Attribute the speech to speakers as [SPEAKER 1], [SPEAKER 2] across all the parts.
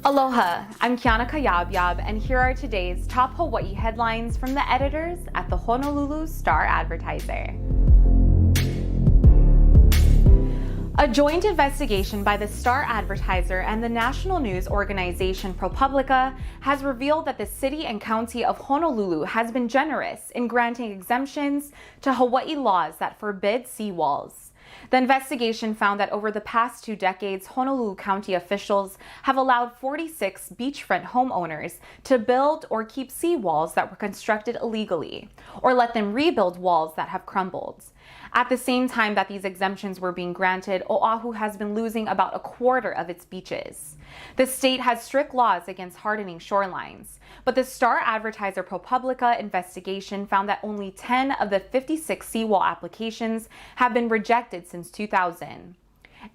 [SPEAKER 1] Aloha, I'm Cayabyab, and here are today's top Hawaii headlines from the editors at the Honolulu Star-Advertiser. A joint investigation by the Star-Advertiser and the national news organization ProPublica has revealed that the city and county of Honolulu has been generous in granting exemptions to Hawaii laws that forbid seawalls. The investigation found that over the past 2 decades, Honolulu County officials have allowed 46 beachfront homeowners to build or keep seawalls that were constructed illegally, or let them rebuild walls that have crumbled. At the same time that these exemptions were being granted, Oahu has been losing about a quarter of its beaches. The state has strict laws against hardening shorelines, but the Star-Advertiser ProPublica investigation found that only 10 of the 56 seawall applications have been rejected since 2000.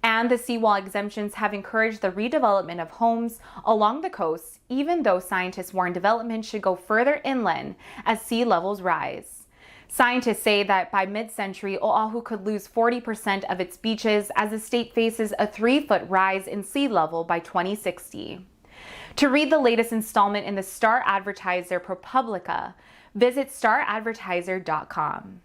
[SPEAKER 1] And the seawall exemptions have encouraged the redevelopment of homes along the coast, even though scientists warn development should go further inland as sea levels rise. Scientists say that by mid-century, Oahu could lose 40% of its beaches as the state faces a 3-foot rise in sea level by 2060. To read the latest installment in the Star-Advertiser ProPublica, visit staradvertiser.com.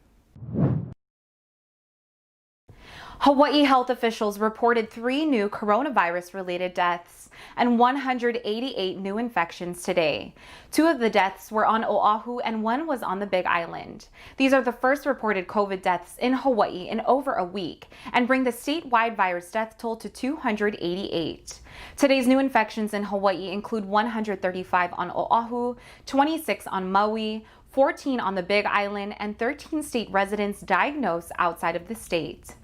[SPEAKER 1] Hawaii health officials reported 3 new coronavirus-related deaths and 188 new infections today. 2 of the deaths were on Oahu and 1 was on the Big Island. These are the first reported COVID deaths in Hawaii in over a week and bring the statewide virus death toll to 288. Today's new infections in Hawaii include 135 on Oahu, 26 on Maui, 14 on the Big Island, and 13 state residents diagnosed outside of the state.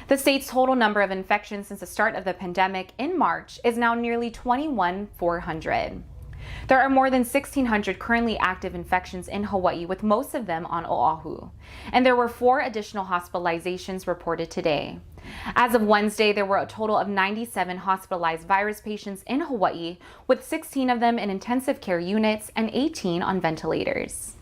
[SPEAKER 1] The state's total number of infections since the start of the pandemic in March is now nearly 21,400. There are more than 1,600 currently active infections in Hawaii, with most of them on Oahu. And there were 4 additional hospitalizations reported today. As of Wednesday, there were a total of 97 hospitalized virus patients in Hawaii, with 16 of them in intensive care units and 18 on ventilators.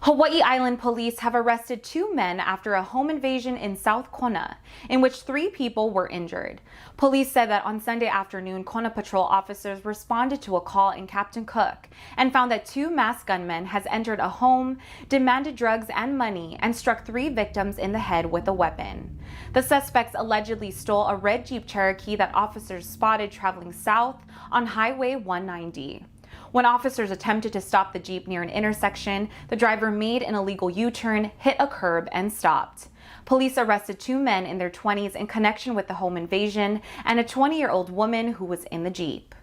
[SPEAKER 1] Hawaii Island police have arrested 2 men after a home invasion in South Kona, in which 3 people were injured. Police said that on Sunday afternoon, Kona patrol officers responded to a call in Captain Cook and found that 2 masked gunmen has entered a home, demanded drugs and money, and struck 3 victims in the head with a weapon. The suspects allegedly stole a red Jeep Cherokee that officers spotted traveling south on Highway 190. When officers attempted to stop the Jeep near an intersection, the driver made an illegal U-turn, hit a curb, and stopped. Police arrested 2 men in their 20s in connection with the home invasion and a 20-year-old woman who was in the Jeep.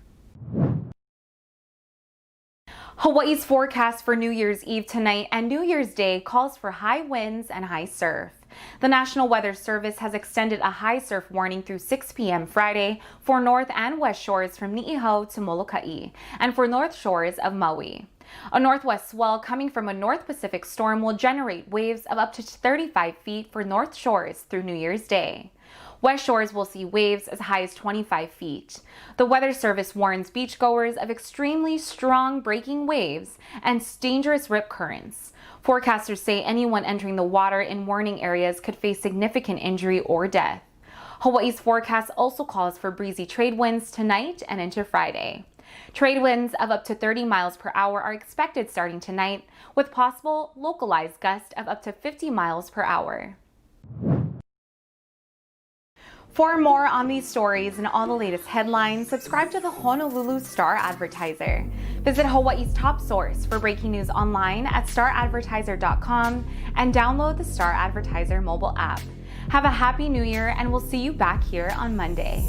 [SPEAKER 1] Hawaii's forecast for New Year's Eve tonight and New Year's Day calls for high winds and high surf. The National Weather Service has extended a high surf warning through 6 p.m. Friday for north and west shores from Niihau to Molokai and for north shores of Maui. A northwest swell coming from a North Pacific storm will generate waves of up to 35 feet for north shores through New Year's Day. West shores will see waves as high as 25 feet. The Weather Service warns beachgoers of extremely strong breaking waves and dangerous rip currents. Forecasters say anyone entering the water in warning areas could face significant injury or death. Hawaii's forecast also calls for breezy trade winds tonight and into Friday. Trade winds of up to 30 miles per hour are expected starting tonight, with possible localized gusts of up to 50 miles per hour. For more on these stories and all the latest headlines, subscribe to the Honolulu Star-Advertiser. Visit Hawaii's top source for breaking news online at staradvertiser.com and download the Star-Advertiser mobile app. Have a happy new year, and we'll see you back here on Monday.